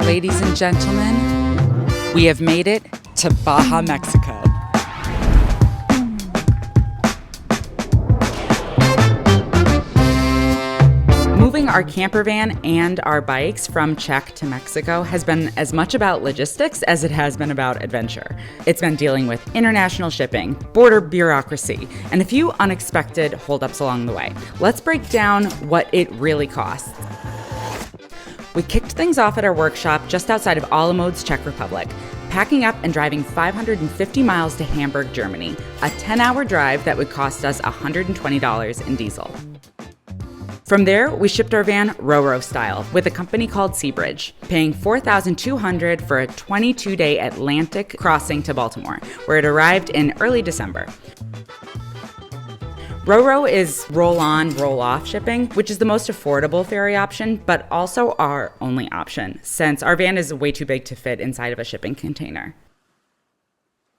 Ladies and gentlemen, we have made it to Baja, Mexico. Moving our camper van and our bikes from Czech to Mexico has been as much about logistics as it has been about adventure. It's been dealing with international shipping, border bureaucracy, and a few unexpected holdups along the way. Let's break down what it really costs. We kicked things off at our workshop just outside of Olomouc, Czech Republic, packing up and driving 550 miles to Hamburg, Germany, a 10-hour drive that would cost us $120 in diesel. From there, we shipped our van Ro-Ro style with a company called Seabridge, paying $4,200 for a 22-day Atlantic crossing to Baltimore, where it arrived in early December. Ro-Ro is roll-on, roll-off shipping, which is the most affordable ferry option, but also our only option, since our van is way too big to fit inside of a shipping container.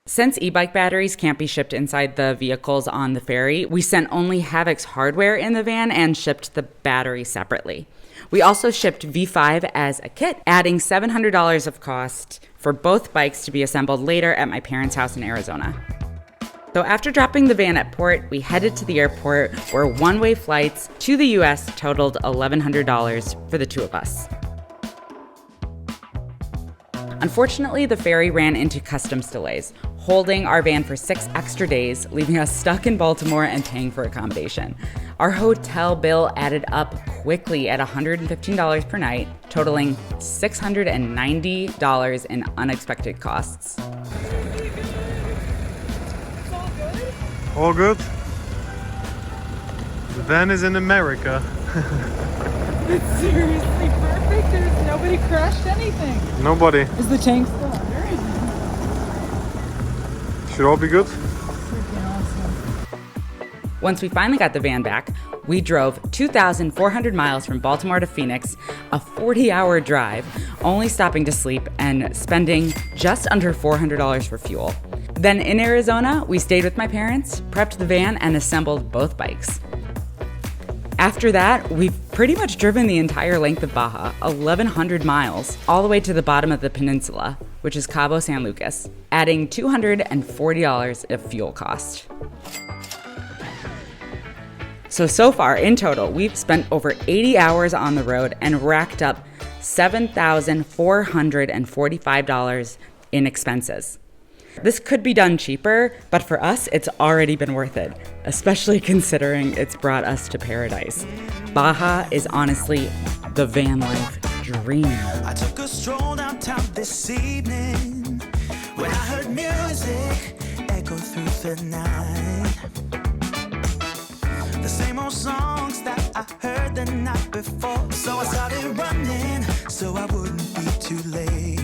Since e-bike batteries can't be shipped inside the vehicles on the ferry, we sent only Havoc's hardware in the van and shipped the battery separately. We also shipped V5 as a kit, adding $700 of cost for both bikes to be assembled later at my parents' house in Arizona. So after dropping the van at port, we headed to the airport where one-way flights to the US totaled $1,100 for the two of us. Unfortunately, the ferry ran into customs delays, holding our van for 6 extra days, leaving us stuck in Baltimore and paying for accommodation. Our hotel bill added up quickly at $115 per night, totaling $690 in unexpected costs. All good? The van is in America. It's seriously perfect. There's nobody crashed anything. Nobody. Is the tank still under? Should all be good? Freaking awesome. Once we finally got the van back, we drove 2,400 miles from Baltimore to Phoenix, a 40-hour drive, only stopping to sleep and spending just under $400 for fuel. Then in Arizona, we stayed with my parents, prepped the van, and assembled both bikes. After that, we've pretty much driven the entire length of Baja, 1,100 miles, all the way to the bottom of the peninsula, which is Cabo San Lucas, adding $240 of fuel cost. So far, in total, we've spent over 80 hours on the road and racked up $7,445 in expenses. This could be done cheaper, but for us, it's already been worth it, especially considering it's brought us to paradise. Baja is honestly the van life dream. I took a stroll downtown this evening when I heard music echo through the night. The same old songs that I heard the night before. So I started running so I wouldn't be too late.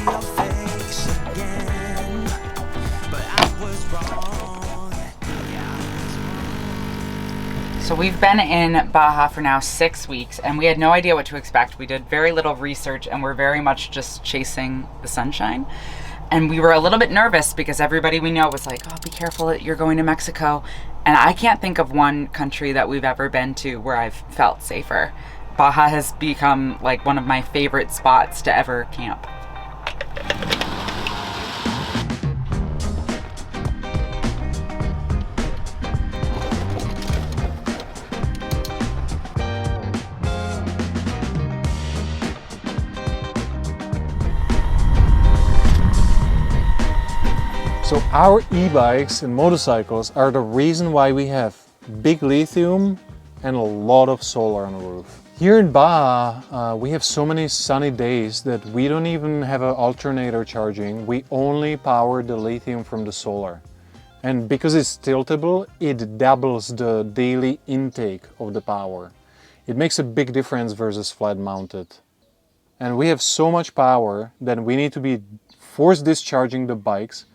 Your face again, but I was wrong. So we've been in Baja for now 6 weeks, and we had no idea what to expect. We did very little research, and we're very much just chasing the sunshine. And we were a little bit nervous because everybody we know was like, oh, be careful that you're going to Mexico. And I can't think of one country that we've ever been to where I've felt safer. Baja has become like one of my favorite spots to ever camp. So our e-bikes and motorcycles are the reason why we have big lithium and a lot of solar on the roof. Here in Baja, we have so many sunny days that we don't even have an alternator charging. We only power the lithium from the solar. And because it's tiltable, it doubles the daily intake of the power. It makes a big difference versus flat mounted. And we have so much power that we need to be force discharging the bikes,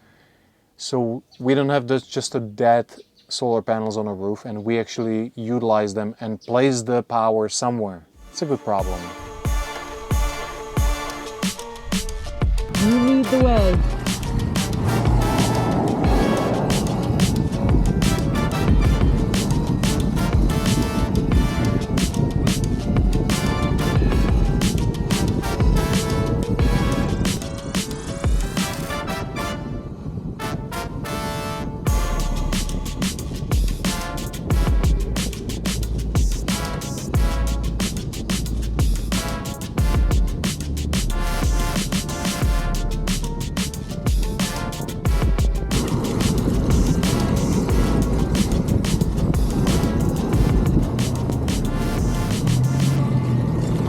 so we don't have just a dead solar panels on the roof, and we actually utilize them and place the power somewhere. It's a good problem. You lead the way.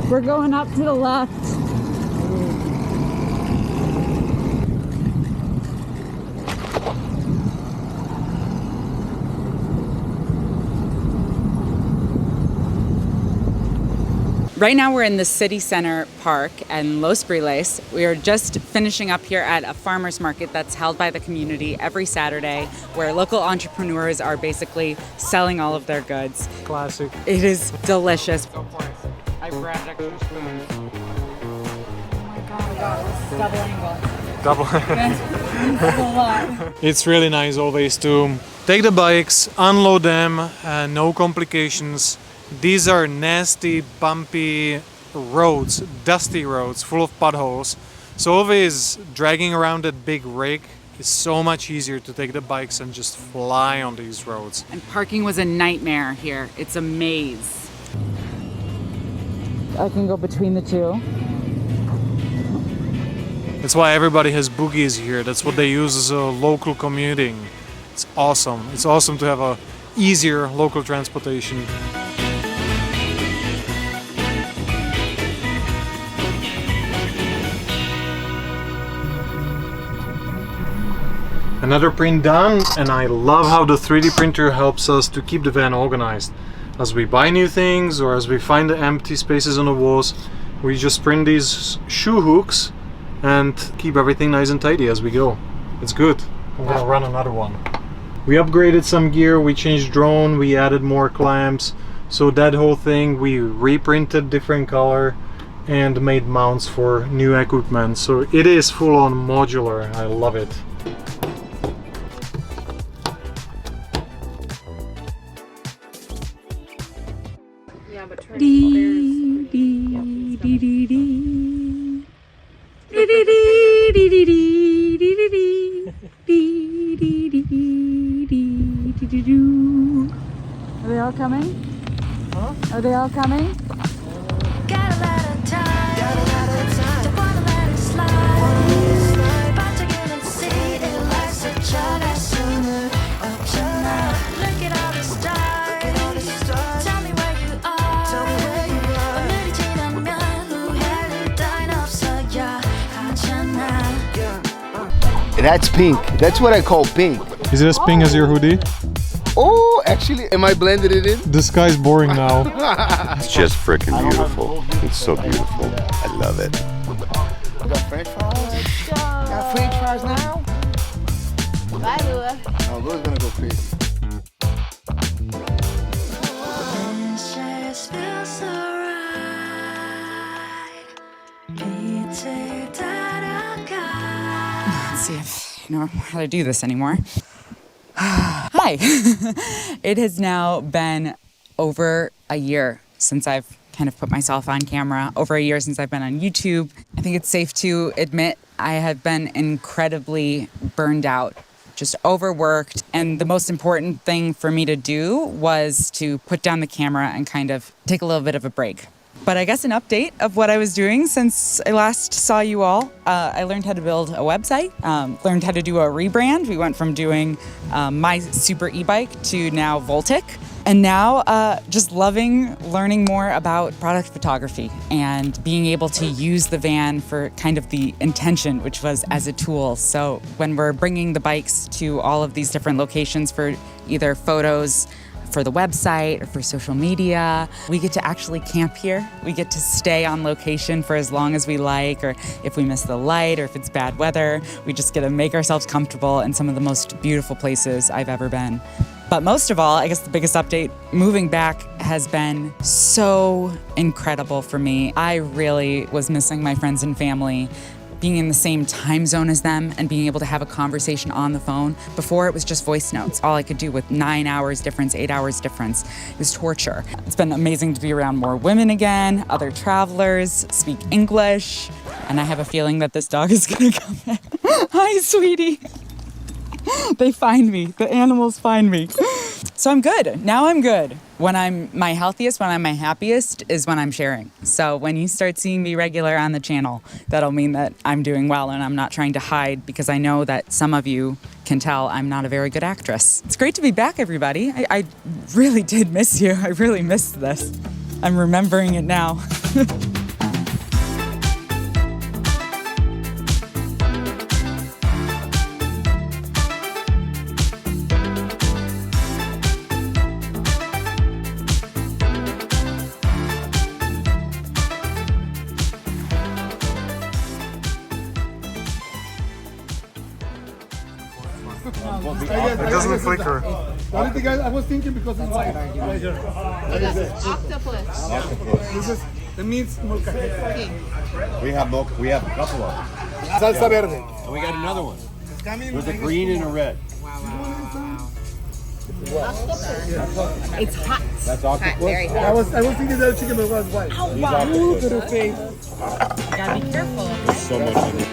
We're going up to the left. Right now we're in the city center park in Los Briles. We are just finishing up here at a farmer's market that's held by the community every Saturday, where local entrepreneurs are basically selling all of their goods. Classic. It is delicious. Go for it. I grabbed extra spoons. Oh my god, it's double angle. Double. That's a lot. It's really nice always to take the bikes, unload them, no complications. These are nasty, bumpy roads, dusty roads, full of potholes. So always dragging around that big rig is so much easier to take the bikes and just fly on these roads. And parking was a nightmare here. It's a maze. I can go between the two. That's why everybody has boogies here. That's what they use as a local commuting. It's awesome. It's awesome to have a easier local transportation. Another print done, and I love how the 3D printer helps us to keep the van organized. As we buy new things or as we find the empty spaces on the walls, we just print these shoe hooks and keep everything nice and tidy as we go. It's good. I'm gonna run another one. We upgraded some gear, we changed drone, we added more clamps. So that whole thing, we reprinted different color and made mounts for new equipment. So it is full on modular. I love it. Are they all coming? Huh? Are they all coming? Got a lot of time. Don't wanna let it slide. About to get and see it like such a sooner. Look at all the stars. Tell me where you are. 오늘이 지나면 후회를 따윈 없어야 하잖아. That's pink. That's what I call pink. Is it as pink as your hoodie? Oh, actually, am I blended it in? The sky's boring now. It's just freaking beautiful. It's so beautiful. I love it. We got French fries. Got French fries now. Bye, Lua. Oh, Lua's gonna go crazy. This just feels so right. 빛을 따라가. Let's see if I know how to do this anymore. Hi. It has now been over a year since I've kind of put myself on camera, over a year since I've been on YouTube. I think it's safe to admit I have been incredibly burned out, just overworked. And the most important thing for me to do was to put down the camera and kind of take a little bit of a break. But I guess an update of what I was doing since I last saw you all. I learned how to build a website, learned how to do a rebrand. We went from doing my super e-bike to now Voltic. And now just loving learning more about product photography and being able to use the van for kind of the intention, which was as a tool. So when we're bringing the bikes to all of these different locations for either photos, for the website or for social media, we get to actually camp here. We get to stay on location for as long as we like, or if we miss the light or if it's bad weather, we just get to make ourselves comfortable in some of the most beautiful places I've ever been. But most of all, I guess the biggest update, moving back has been so incredible for me. I really was missing my friends and family, being in the same time zone as them and being able to have a conversation on the phone. Before, it was just voice notes. All I could do with 9 hours difference, 8 hours difference. It was torture. It's been amazing to be around more women again, other travelers, speak English, and I have a feeling that this dog is gonna come in. Hi, sweetie. They find me. The animals find me. So I'm good. Now I'm good. When I'm my healthiest, when I'm my happiest is when I'm sharing. So when you start seeing me regular on the channel, that'll mean that I'm doing well and I'm not trying to hide, because I know that some of you can tell I'm not a very good actress. It's great to be back, everybody. I really did miss you. I really missed this. I'm remembering it now. It doesn't flicker. The only thing I was thinking because it's white right here. Octopus. This is the means molcajete. We have a couple of them. Salsa verde. And we got another one. With a green and a red. It's hot. That's octopus. Very hot. I was thinking that chicken but it was white. Wow. Gotta be careful. There's so much in it.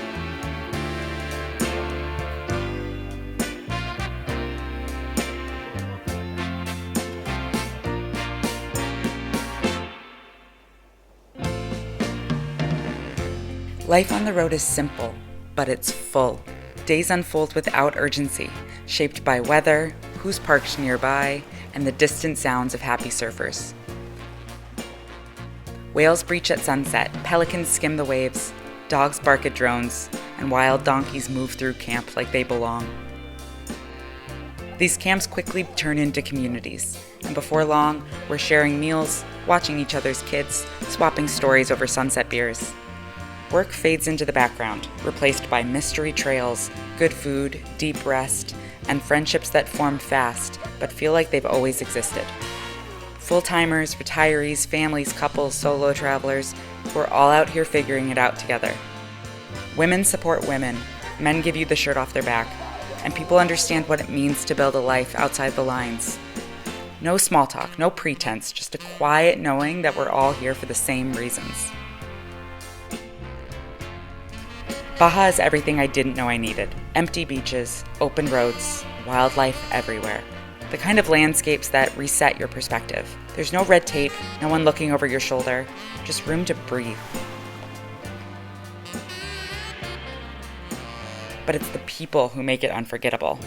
Life on the road is simple, but it's full. Days unfold without urgency, shaped by weather, who's parked nearby, and the distant sounds of happy surfers. Whales breach at sunset, pelicans skim the waves, dogs bark at drones, and wild donkeys move through camp like they belong. These camps quickly turn into communities, and before long, we're sharing meals, watching each other's kids, swapping stories over sunset beers. Work fades into the background, replaced by mystery trails, good food, deep rest, and friendships that form fast but feel like they've always existed. Full-timers, retirees, families, couples, solo travelers, we're all out here figuring it out together. Women support women, men give you the shirt off their back, and people understand what it means to build a life outside the lines. No small talk, no pretense, just a quiet knowing that we're all here for the same reasons. Baja is everything I didn't know I needed. Empty beaches, open roads, wildlife everywhere. The kind of landscapes that reset your perspective. There's no red tape, no one looking over your shoulder, just room to breathe. But it's the people who make it unforgettable.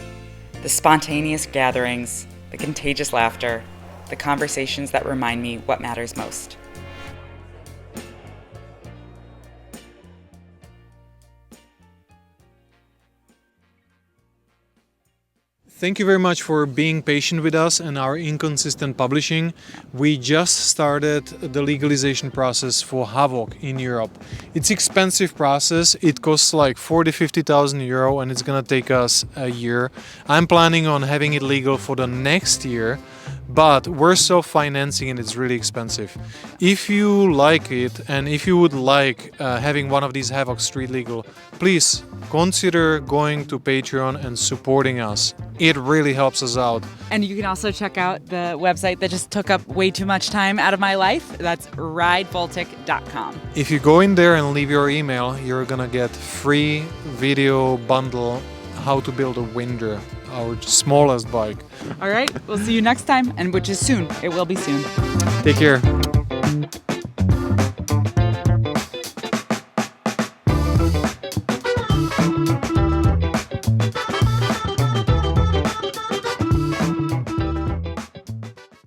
The spontaneous gatherings, the contagious laughter, the conversations that remind me what matters most. Thank you very much for being patient with us and our inconsistent publishing. We just started the legalization process for Havoc in Europe. It's an expensive process. It costs like 40,000-50,000 euro and it's gonna take us a year. I'm planning on having it legal for the next year, but we're self-financing and it's really expensive. If you like it and if you would like having one of these Havoc street legal, please consider going to Patreon and supporting us. It really helps us out. And you can also check out the website that just took up way too much time out of my life. That's ridebaltic.com. If you go in there and leave your email, you're gonna get free video bundle how to build a Winder, our smallest bike. All right, we'll see you next time, and which is soon. It will be soon. Take care.